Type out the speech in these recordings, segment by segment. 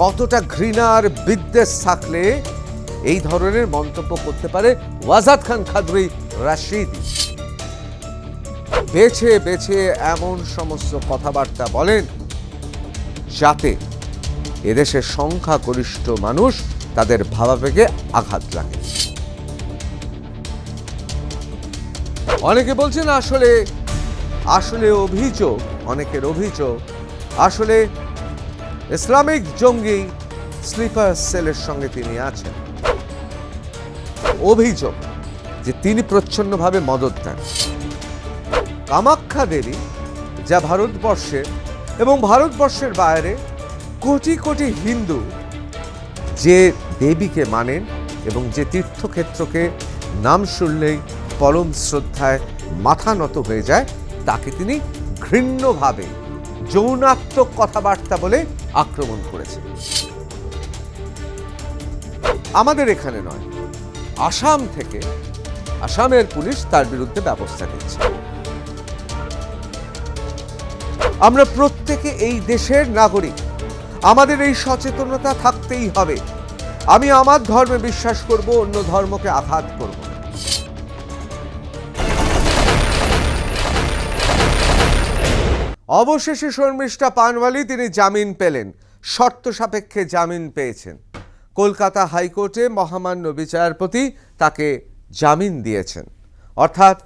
কতটা ঘৃণার বিদ্বেষ থাকলে এই ধরনের মন্তব্য করতে পারে ওয়াজাদ খান কাদরি রাশিদি। বেছে বেছে এমন সমস্ত কথাবার্তা বলেন যাতে এদেশের সংখ্যাগরিষ্ঠ মানুষ তাদের ভাবাবেগে আঘাত লাগে। অনেকে বলছেন আসলে অভিযোগ, অনেকের অভিযোগ আসলে ইসলামিক জঙ্গি স্লিপার সেলের সঙ্গে তিনি আছেন। অভিযোগ যে তিনি প্রচ্ছন্নভাবে মদত দেন। কামাখ্যা দেবী যা ভারতবর্ষে এবং ভারতবর্ষের বাইরে কোটি কোটি হিন্দু যে দেবীকে মানেন এবং যে তীর্থক্ষেত্রকে নাম শুনলেই পরম শ্রদ্ধায় মাথা নত হয়ে যায়, তাকে তিনি ঘৃণ্যভাবে যৌনাত্মক কথাবার্তা বলে আক্রমণ করেছেন। আমাদের এখানে নয়, আসাম থেকে আসামের পুলিশ তার বিরুদ্ধে ব্যবস্থা নিচ্ছে। আমরা প্রত্যেকে এই দেশের নাগরিক, আমাদের এই সচেতনতা থাকতেই হবে। আমি আমার ধর্মে বিশ্বাস করব, অন্য ধর্মকে আঘাত করব না। অবশেষে শর্মিষ্ঠা পানওয়ালি তিনি জামিন পেলেন, শর্ত সাপেক্ষে জামিন পেয়েছেন। কলকাতা হাইকোর্টে মহামান্য বিচারপতি তাকে জামিন দিয়েছেন, অর্থাৎ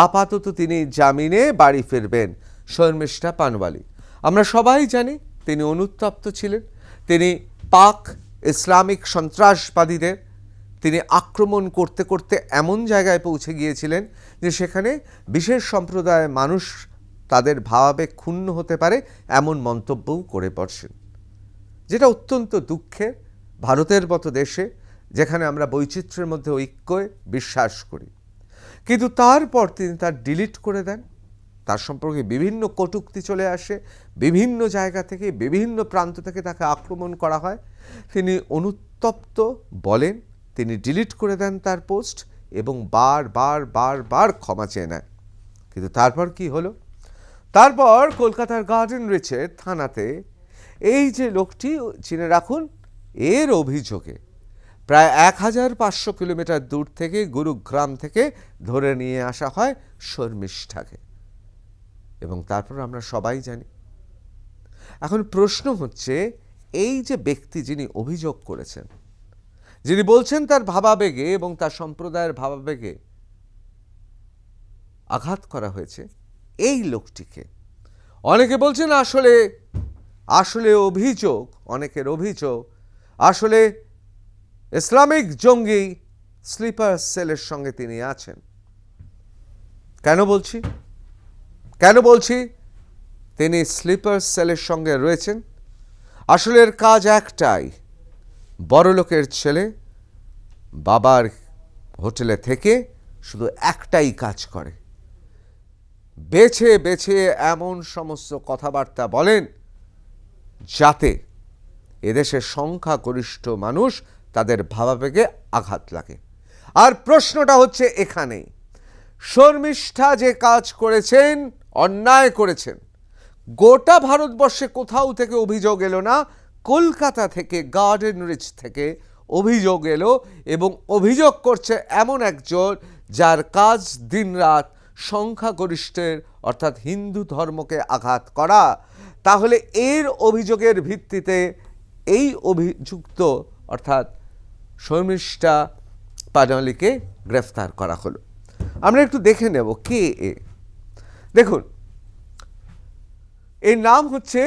আপাতত তিনি জামিনে বাড়ি ফিরবেন শর্মিষ্ঠা পানওয়ালি। আমরা সবাই জানি তিনি অনুতপ্ত ছিলেন। তিনি পাক ইসলামিক সন্ত্রাসবাদীদের তিনি আক্রমণ করতে করতে এমন জায়গায় পৌঁছে গিয়েছিলেন যে সেখানে বিশেষ সম্প্রদায়ের মানুষ তাদের ভাবাবেগ ক্ষুণ্ণ হতে পারে এমন মন্তব্যও করে পড়ছেন, যেটা অত্যন্ত দুঃখের। ভারতের মতো দেশে যেখানে আমরা বৈচিত্র্যের মধ্যে ঐক্যে বিশ্বাস করি, কিন্তু তারপর তিনি তার ডিলিট করে দেন। তার সম্পর্কে বিভিন্ন কটূক্তি চলে আসে, বিভিন্ন জায়গা থেকে বিভিন্ন প্রান্ত থেকে তাকে আক্রমণ করা হয়। তিনি অনুতপ্ত বলেন, তিনি ডিলিট করে দেন তার পোস্ট এবং বার ক্ষমা চেয়ে নেন। কিন্তু তারপর কি হলো? তারপর কলকাতার গার্ডেন রিচের থানাতে এই যে লোকটি, চিনে রাখুন, এর অভিযোগে প্রায় 1500 কিলোমিটার দূর থেকে গুরুগ্রাম থেকে ধরে নিয়ে আসা হয় শর্মিষ্ঠাকে, এবং তারপর আমরা সবাই জানি। এখন প্রশ্ন হচ্ছে, এই যে ব্যক্তি যিনি অভিযোগ করেছেন, যিনি বলছেন তার ভাবাবেগে এবং তার সম্প্রদায়ের ভাবাবেগে আঘাত করা হয়েছে, এই লোকটিকে অনেকে বলছেন আসলে অভিযোগ, অনেকের অভিযোগ আসলে ইসলামিক জঙ্গি স্লিপার সেলের সঙ্গে তিনি আছেন। কেন বলছি তিনি স্লিপার সেলের সঙ্গে রয়েছেন? আসলে এর কাজ একটাই, বড়লোকের ছেলে বাবার হোটেলে থেকে শুধু একটাই কাজ করে, বেছে বেছে এমন সমস্ত কথাবার্তা বলেন যাতে এদেশের সংখ্যাগরিষ্ঠ মানুষ তাদের ভাবাবেগে আঘাত লাগে। আর প্রশ্নটা হচ্ছে এখানেই, শর্মিষ্ঠা যে কাজ করেছেন, অন্যায় করেছেন, গোটা ভারতবর্ষে কোথাও থেকে অভিযোগ এলো না, কলকাতা থেকে গার্ডেন রিচ থেকে অভিযোগ এলো, এবং অভিযোগ করছে এমন একজন যার কাজ দিনরাত সংখ্যাগরিষ্ঠের অর্থাৎ হিন্দু ধর্মকে আঘাত করা। তাহলে এর অভিযোগের ভিত্তিতে এই অভিযুক্ত অর্থাৎ শর্মিষ্ঠা পানওয়ালিকে গ্রেফতার করা হলো। আমরা একটু দেখে নেব কে এ। দেখুন, এর নাম হচ্ছে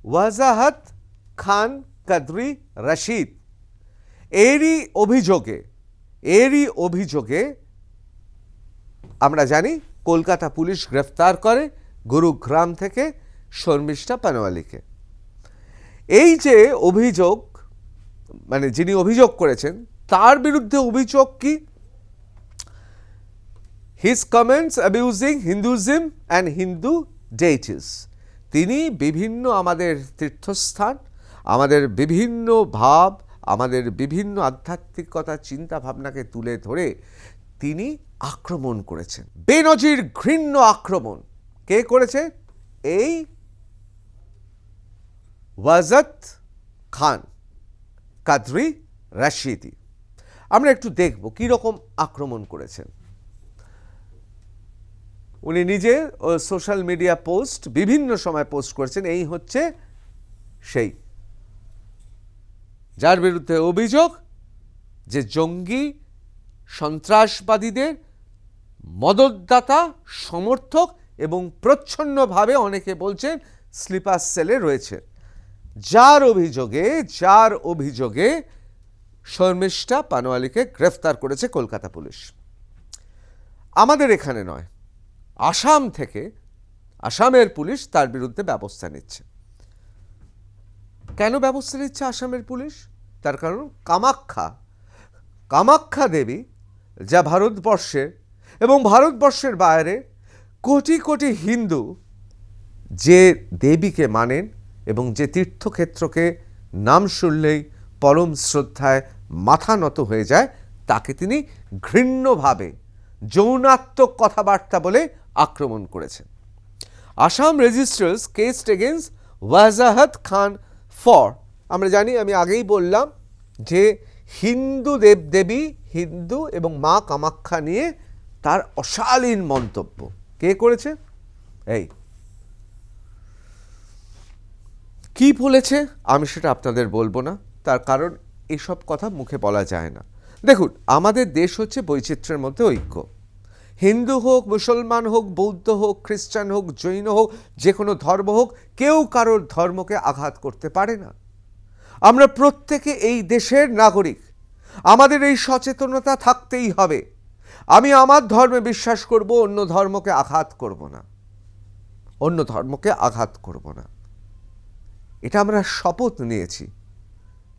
ওয়াজাদ খান কাদরি রাশিদ। এরই অভিযোগে আমরা জানি কলকাতা পুলিশ গ্রেফতার করে গুরুগ্রাম থেকে শর্মিষ্ঠা পানওয়ালিকে। এই যে অভিযোগ, মানে যিনি অভিযোগ করেছেন তার বিরুদ্ধে অভিযোগ কি? His comments abusing Hinduism and Hindu deities. তিনি বিভিন্ন আমাদের তীর্থস্থান, আমাদের বিভিন্ন ভাব, আমাদের বিভিন্ন আধ্যাত্মিকতা চিন্তা ভাবনাকে তুলে ধরে তিনি আক্রমণ করেছেন, বেনজির ঘৃণ্য আক্রমণ। কে করেছে? এই ওয়াজাদ খান কাদরি রাশিদি। আমরা একটু দেখব কী রকম আক্রমণ করেছেন উনি। নিজে সোশ্যাল মিডিয়া পোস্ট বিভিন্ন সময় পোস্ট করেছেন। এই হচ্ছে সেই যার বিরুদ্ধে অভিযোগ যে জঙ্গি সন্ত্রাসবাদীদের মদতদাতা, সমর্থক এবং প্রচ্ছন্নভাবে অনেকে বলছেন স্লিপার সেলে রয়েছে, যার অভিযোগে শর্মিষ্ঠা পানোয়ালিকে গ্রেফতার করেছে কলকাতা পুলিশ। আমাদের এখানে নয়, আসাম থেকে আসামের পুলিশ তার বিরুদ্ধে ব্যবস্থা নিচ্ছে। কেন ব্যবস্থা নিচ্ছে আসামের পুলিশ? তার কারণ কামাখ্যা দেবী, যা ভারতবর্ষের এবং ভারতবর্ষের বাইরে কোটি কোটি হিন্দু যে দেবীকে মানেন এবং যে তীর্থক্ষেত্রকে নাম শুনলেই পরম শ্রদ্ধায় মাথা নত হয়ে যায়, তাকে তিনি ঘৃণ্যভাবে যৌনাত্মক কথাবার্তা বলে আক্রমণ করেছেন। Assam registers case against Wajahat Khan for, আমরা জানি, আমি আগেই বললাম যে হিন্দু দেবদেবী, হিন্দু এবং মা কামাখ্যা নিয়ে তার অশালীন মন্তব্য কে করেছে? এই কি বলেছে আমি সেটা আপনাদের বলবো না, তার কারণ এসব কথা মুখে বলা যায় না। দেখুন, আমাদের দেশ হচ্ছে বৈচিত্র্যের মধ্যে ঐক্য। হিন্দু হোক, মুসলমান হোক, বৌদ্ধ হোক, খ্রিস্টান হোক, জৈন হোক, যে কোনো ধর্ম হোক, কেউ কারোর ধর্মকে আঘাত করতে পারে না। আমরা প্রত্যেকে এই দেশের নাগরিক, আমাদের এই সচেতনতা থাকতেই হবে। আমি আমার ধর্মে বিশ্বাস করব, অন্য ধর্মকে আঘাত করব না, এটা আমরা শপথ নিয়েছি।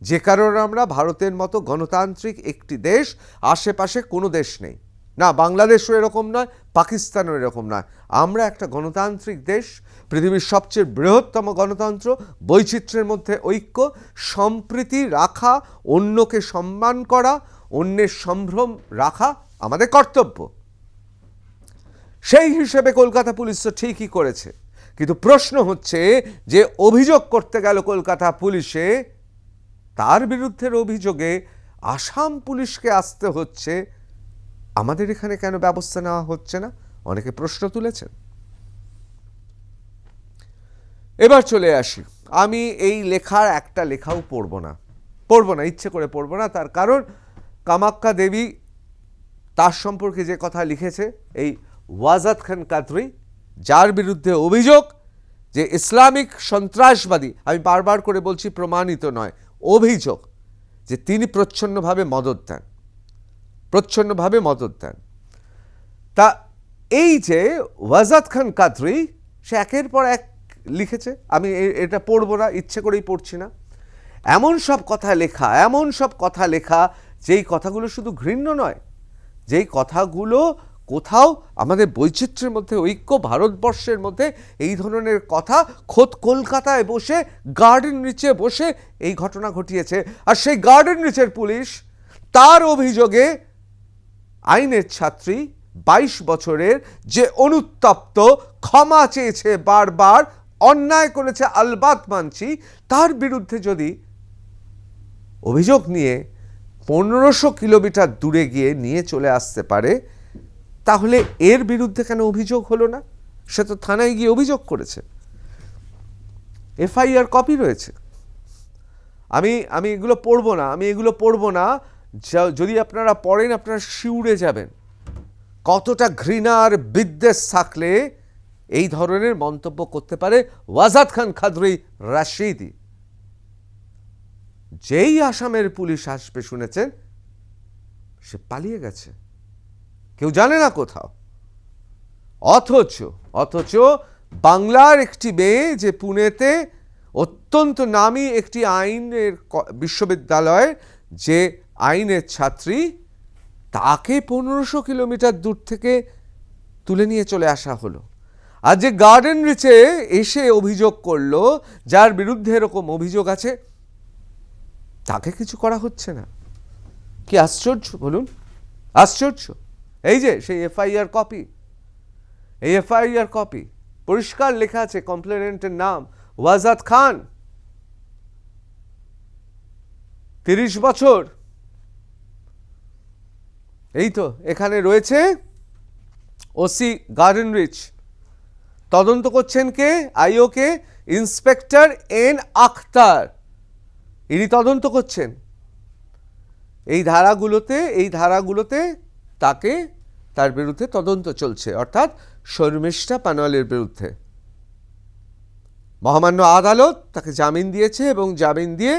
যে কারণে আমরা ভারতের মতো গণতান্ত্রিক একটি দেশ, আশেপাশে কোনো দেশ নেই, না বাংলাদেশও এরকম নয়, পাকিস্তানও এরকম নয়। আমরা একটা গণতান্ত্রিক দেশ, পৃথিবীর সবচেয়ে বৃহত্তম গণতন্ত্র, বৈচিত্র্যের মধ্যে ঐক্য, সম্প্রীতি রাখা, অন্যকে সম্মান করা, অন্যের সম্ভ্রম রাখা আমাদের কর্তব্য। সেই হিসেবে কলকাতা পুলিশ তো ঠিকই করেছে, কিন্তু প্রশ্ন হচ্ছে যে অভিযোগ করতে গেল কলকাতা পুলিশে, তার বিরুদ্ধে অভিযোগে আসাম পুলিশকে আসতে হচ্ছে, আমাদের এখানে কেন ব্যবস্থা নেওয়া হচ্ছে না? অনেকে প্রশ্ন তুলেছেন। এবার চলে আসি, আমি এই লেখার একটা লেখাও পড়ব না, ইচ্ছে করে পড়ব না। তার কারণ কামাখ্যা দেবী তার সম্পর্কে যে কথা লিখেছে, এই ওয়াজাদ খান কাদরি, যার বিরুদ্ধে অভিযোগ যে ইসলামিক সন্ত্রাসবাদী, আমি বারবার করে বলছি প্রমাণিত নয়, অভিযোগ যে তিনি প্রচ্ছন্নভাবে মদত দেন। তা এই যে ওয়াজাদ খান কাদরি, সে একের পর এক লিখেছে, আমি এটা পড়ব না, ইচ্ছে করেই পড়ছি না। এমন সব কথা লেখা যেই কথাগুলো শুধু ঘৃণ্য নয়, যেই কথাগুলো কোথাও আমাদের বৈচিত্র্যের মধ্যে ঐক্য, ভারতবর্ষের মধ্যে এই ধরনের কথা খোদ কলকাতায় বসে, গার্ডেন রিচে বসে এই ঘটনা ঘটিয়েছে। আর সেই গার্ডেন রিচের পুলিশ তার অভিযোগে আইনের ছাত্রী 22 বছরের যে অনুতপ্ত, ক্ষমা চেয়েছে, বারবার অন্যায় করেছে, আলবাত মানছি, তার বিরুদ্ধে যদি অভিযোগ নিয়ে 1500 কিলোমিটার দূরে গিয়ে নিয়ে চলে আসতে পারে, তাহলে এর বিরুদ্ধে কেন অভিযোগ হলো না? সে তো থানায় গিয়ে অভিযোগ করেছে, এফআইআর কপি রয়েছে। আমি এগুলো পড়বো না, যদি আপনারা পড়েন আপনারা শিউরে যাবেন। কতটা ঘৃণার বিদ্বেষ থাকলে এই ধরনের মন্তব্য করতে পারে ওয়াজাদ খান কাদরি রাশিদি। যেই আসামের পুলিশ আসবে শুনেছেন, সে পালিয়ে গেছে, কেউ জানে না কোথাও। অথচ বাংলার একটি মেয়ে, যে পুনেতে অত্যন্ত নামী একটি আইনের বিশ্ববিদ্যালয়ের যে আইনের ছাত্রী, তাকে 1500 কিলোমিটার দূর থেকে তুলে নিয়ে চলে আসা হলো। আর যে গার্ডেন রিচে এসে অভিযোগ করলো, যার বিরুদ্ধে এরকম অভিযোগ আছে, তাকে কিছু করা হচ্ছে না। কি আশ্চর্য বলুন, আশ্চর্য। এই যে সেই এফআইআর কপি, পরিষ্কার লেখা আছে কমপ্লেনেন্টের নাম ওয়াজাদ খান। 30 বছর। এই তো এখানে রয়েছে ওসি গার্ডেন রিচ, তদন্ত করছেন কে? আইওকে ইন্সপেক্টর এন আখতার, ইনি তদন্ত করছেন। এই ধারাগুলোতে তার বিরুদ্ধে তদন্ত চলছে, অর্থাৎ শর্মিষ্ঠা পানোয়ালের বিরুদ্ধে। মহামান্য আদালত তাকে জামিন দিয়েছে এবং জামিন দিয়ে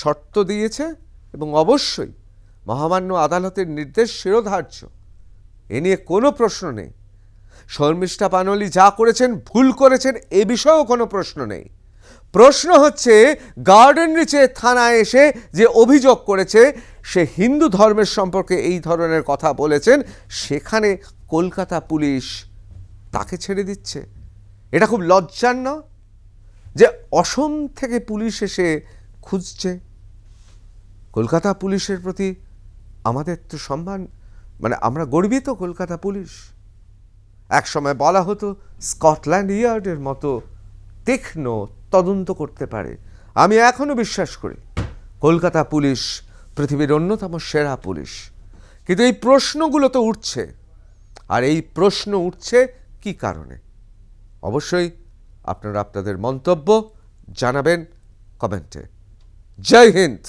শর্ত দিয়েছে, এবং অবশ্যই মহামান্য আদালতের নির্দেশ শিরোধার্য, এ নিয়ে কোনো প্রশ্ন নেই। শর্মিষ্ঠা পানোয়ালি যা করেছেন ভুল করেছেন এ বিষয়েও কোনো প্রশ্ন নেই। প্রশ্ন হচ্ছে গার্ডেন রিচে থানায় এসে যে অভিযোগ করেছে সে হিন্দু ধর্মের সম্পর্কে এই ধরনের কথা বলেছেন, সেখানে কলকাতা পুলিশ তাকে ছেড়ে দিচ্ছে। এটা খুব লজ্জার না যে অসম থেকে পুলিশ এসে খুঁজছে? কলকাতা পুলিশের প্রতি আমাদের তো সম্মান, মানে আমরা গর্বিত কলকাতা পুলিশ। একসময় বলা হতো স্কটল্যান্ড ইয়ার্ডের মতো তীক্ষ্ণ তদন্ত করতে পারে। আমি এখনো বিশ্বাস করি কলকাতা পুলিশ পৃথিবীর অন্যতম সেরা পুলিশ। কিন্তু এই প্রশ্নগুলো তো উঠছে, আর এই প্রশ্ন উঠছে কি কারণে? অবশ্যই আপনারা আপনাদের মন্তব্য জানাবেন কমেন্টে। জয় হিন্দ।